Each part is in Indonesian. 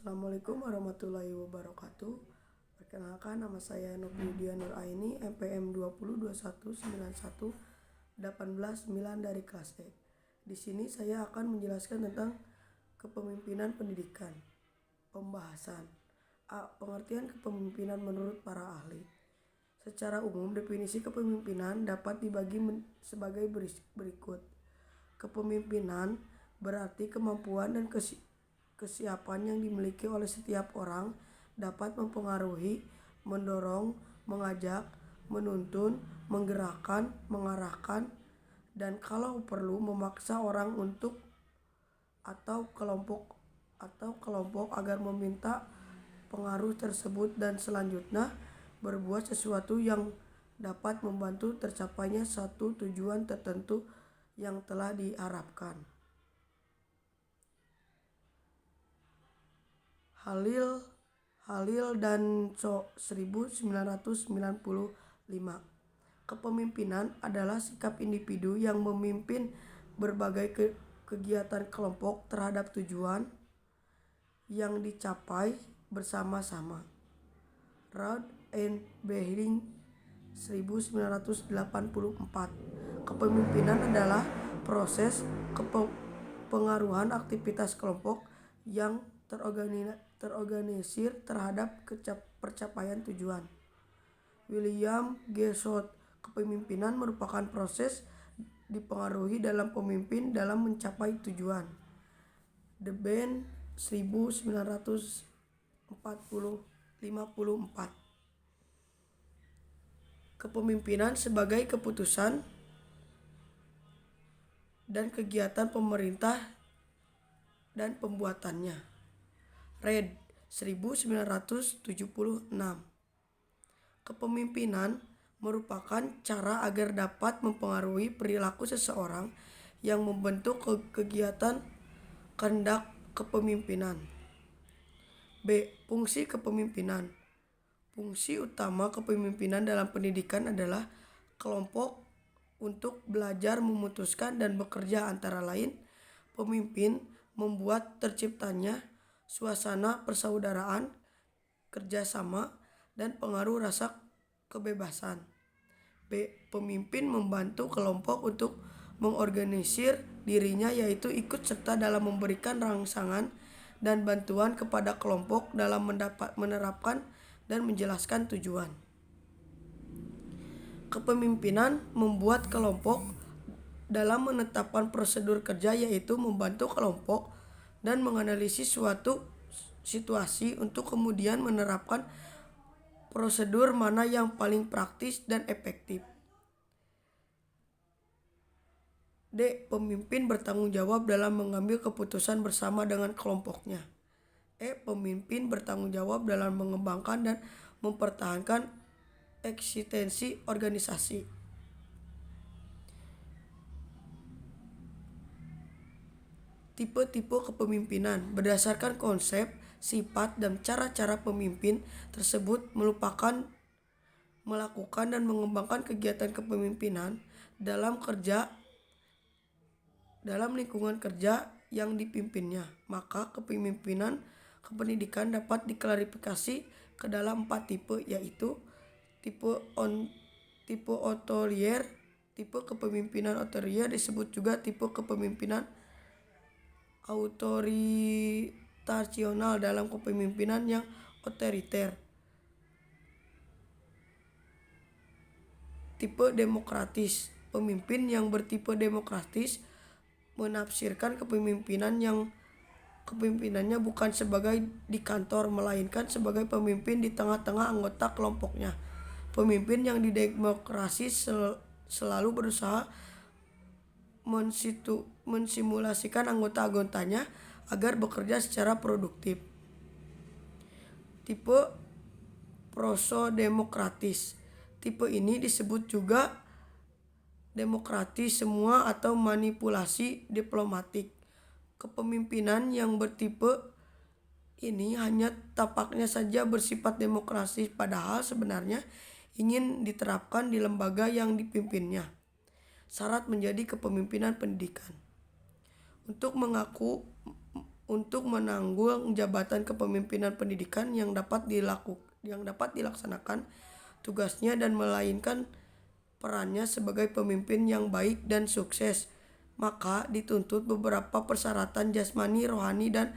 Assalamualaikum warahmatullahi wabarakatuh. Perkenalkan, nama saya Nurbidia Nuraini, MPM 2021911819 dari kelas E. Di sini saya akan menjelaskan tentang kepemimpinan pendidikan. Pembahasan A. Pengertian kepemimpinan menurut para ahli. Secara umum, definisi kepemimpinan dapat dibagi sebagai berikut. Kepemimpinan berarti kemampuan dan kesiapan yang dimiliki oleh setiap orang dapat mempengaruhi, mendorong, mengajak, menuntun, menggerakkan, mengarahkan, dan kalau perlu memaksa orang untuk atau kelompok agar meminta pengaruh tersebut dan selanjutnya berbuat sesuatu yang dapat membantu tercapainya satu tujuan tertentu yang telah diharapkan. Halil dan Co. 1995. Kepemimpinan adalah sikap individu yang memimpin berbagai kegiatan kelompok terhadap tujuan yang dicapai bersama-sama. Roud and Behring 1984. Kepemimpinan adalah proses pengaruhan aktivitas kelompok yang terorganisir terhadap percapaian tujuan. William G. Stott. Kepemimpinan merupakan proses dipengaruhi dalam pemimpin dalam mencapai tujuan. The Band 1954. Kepemimpinan sebagai keputusan dan kegiatan pemerintah dan pembuatannya. Reid 1976. Kepemimpinan merupakan cara agar dapat mempengaruhi perilaku seseorang yang membentuk kegiatan kehendak kepemimpinan. B. Fungsi kepemimpinan. Fungsi utama kepemimpinan dalam pendidikan adalah kelompok untuk belajar, memutuskan, dan bekerja. Antara lain, pemimpin membuat terciptanya suasana persaudaraan, kerjasama, dan pengaruh rasa kebebasan. B. Pemimpin membantu kelompok untuk mengorganisir dirinya, yaitu ikut serta dalam memberikan rangsangan dan bantuan kepada kelompok dalam menerapkan dan menjelaskan tujuan. Kepemimpinan membuat kelompok dalam menetapkan prosedur kerja, yaitu membantu kelompok dan menganalisis suatu situasi untuk kemudian menerapkan prosedur mana yang paling praktis dan efektif. D. Pemimpin bertanggung jawab dalam mengambil keputusan bersama dengan kelompoknya. E. Pemimpin bertanggung jawab dalam mengembangkan dan mempertahankan eksistensi organisasi. Tipe-tipe kepemimpinan berdasarkan konsep, sifat, dan cara-cara pemimpin tersebut melakukan dan mengembangkan kegiatan kepemimpinan dalam lingkungan kerja yang dipimpinnya. Maka kepemimpinan kependidikan dapat diklasifikasi ke dalam 4 tipe, yaitu tipe otoriter. Tipe kepemimpinan otoriter disebut juga tipe kepemimpinan autoritasional dalam kepemimpinan yang otoriter. Tipe demokratis. Pemimpin yang bertipe demokratis menafsirkan kepemimpinannya bukan sebagai di kantor, melainkan sebagai pemimpin di tengah-tengah anggota kelompoknya. Pemimpin yang didemokrasi selalu berusaha mensimulasikan anggota-anggotanya agar bekerja secara produktif. Tipe prosodemokratis. Tipe ini disebut juga demokratis semua atau manipulasi diplomatik. Kepemimpinan yang bertipe ini hanya tampaknya saja bersifat demokratis, padahal sebenarnya ingin diterapkan di lembaga yang dipimpinnya. Syarat menjadi kepemimpinan pendidikan. Untuk untuk menanggung jabatan kepemimpinan pendidikan yang dapat dilaksanakan tugasnya dan melainkan perannya sebagai pemimpin yang baik dan sukses, maka dituntut beberapa persyaratan jasmani, rohani, dan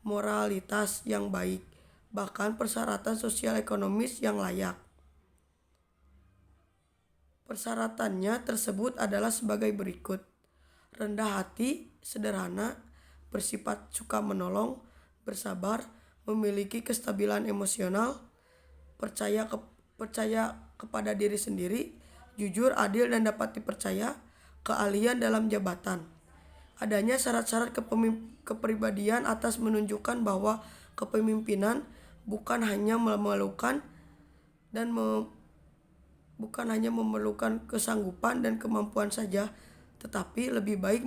moralitas yang baik, bahkan persyaratan sosial ekonomis yang layak. Persyaratannya tersebut adalah sebagai berikut: rendah hati, sederhana, bersifat suka menolong, bersabar, memiliki kestabilan emosional, percaya kepada diri sendiri, jujur, adil, dan dapat dipercaya, keahlian dalam jabatan. Adanya syarat-syarat kepribadian atas menunjukkan bahwa kepemimpinan bukan hanya memerlukan kesanggupan dan kemampuan saja, tetapi lebih baik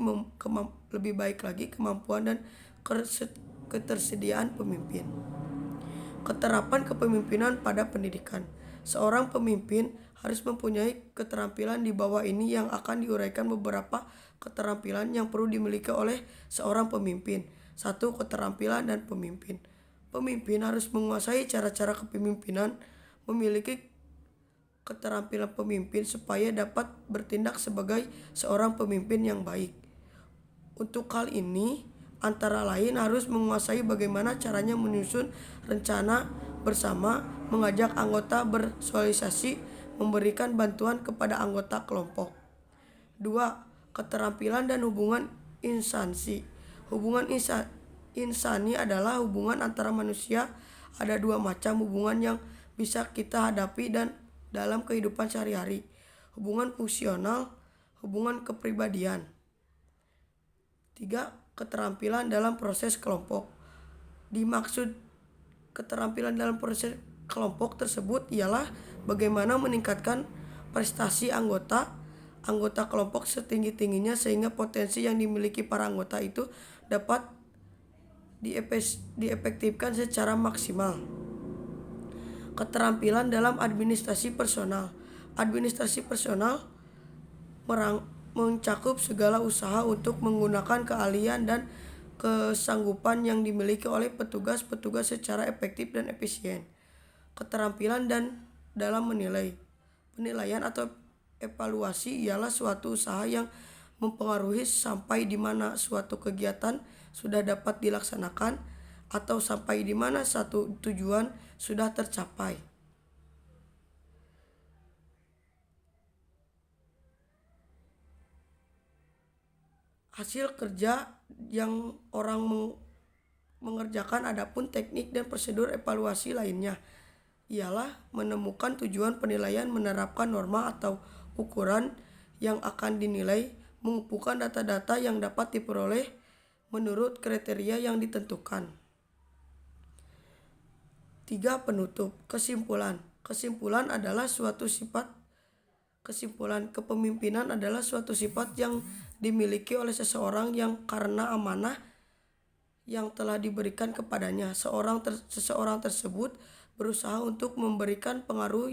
lagi kemampuan dan ketersediaan pemimpin. Keterapan kepemimpinan pada pendidikan. Seorang pemimpin harus mempunyai keterampilan di bawah ini yang akan diuraikan beberapa keterampilan yang perlu dimiliki oleh seorang pemimpin. 1. Keterampilan dan pemimpin. Pemimpin harus menguasai cara-cara kepemimpinan, memiliki keterampilan pemimpin supaya dapat bertindak sebagai seorang pemimpin yang baik. Untuk hal ini, antara lain harus menguasai bagaimana caranya menyusun rencana bersama, mengajak anggota bersosialisasi, memberikan bantuan kepada anggota kelompok. 2. Keterampilan dan hubungan instansi. Hubungan insani adalah hubungan antara manusia. Ada 2 macam hubungan yang bisa kita hadapi dan dalam kehidupan sehari-hari: hubungan fungsional, hubungan kepribadian. 3. Keterampilan dalam proses kelompok. Dimaksud keterampilan dalam proses kelompok tersebut ialah bagaimana meningkatkan prestasi anggota kelompok setinggi-tingginya sehingga potensi yang dimiliki para anggota itu dapat diefektifkan secara maksimal. Keterampilan dalam administrasi personal. Administrasi personal mencakup segala usaha untuk menggunakan keahlian dan kesanggupan yang dimiliki oleh petugas-petugas secara efektif dan efisien. Keterampilan dan dalam menilai. Penilaian atau evaluasi ialah suatu usaha yang mempengaruhi sampai di mana suatu kegiatan sudah dapat dilaksanakan atau sampai di mana satu tujuan sudah tercapai. Hasil kerja yang orang mengerjakan. Adapun teknik dan prosedur evaluasi lainnya ialah menemukan tujuan penilaian, menerapkan norma atau ukuran yang akan dinilai, mengumpulkan data-data yang dapat diperoleh menurut kriteria yang ditentukan. 3. Penutup. Kesimpulan. Kesimpulan kepemimpinan adalah suatu sifat yang dimiliki oleh seseorang yang karena amanah yang telah diberikan kepadanya, seseorang tersebut berusaha untuk memberikan pengaruh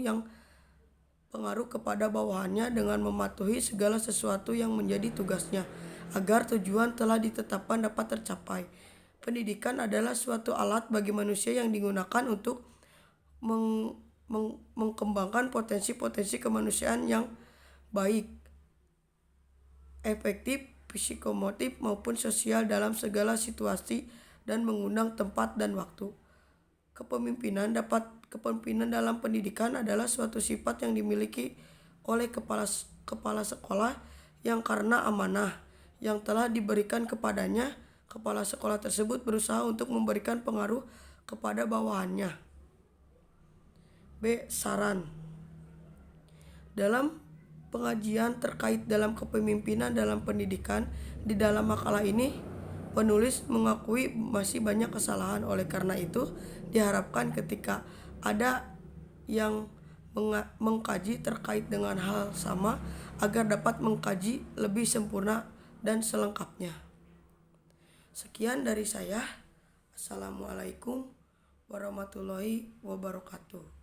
kepada bawahannya dengan mematuhi segala sesuatu yang menjadi tugasnya agar tujuan telah ditetapkan dapat tercapai. Pendidikan adalah suatu alat bagi manusia yang digunakan untuk mengembangkan potensi-potensi kemanusiaan yang baik, efektif, psikomotif maupun sosial dalam segala situasi dan mengundang tempat dan waktu. Kepemimpinan dalam pendidikan adalah suatu sifat yang dimiliki oleh kepala sekolah yang karena amanah yang telah diberikan kepadanya. Kepala sekolah tersebut berusaha untuk memberikan pengaruh kepada bawahannya. B. Saran. Dalam pengajian terkait dalam kepemimpinan dalam pendidikan, di dalam makalah ini penulis mengakui masih banyak kesalahan. Oleh karena itu, diharapkan ketika ada yang mengkaji terkait dengan hal sama agar dapat mengkaji lebih sempurna dan selengkapnya. Sekian dari saya. Assalamualaikum warahmatullahi wabarakatuh.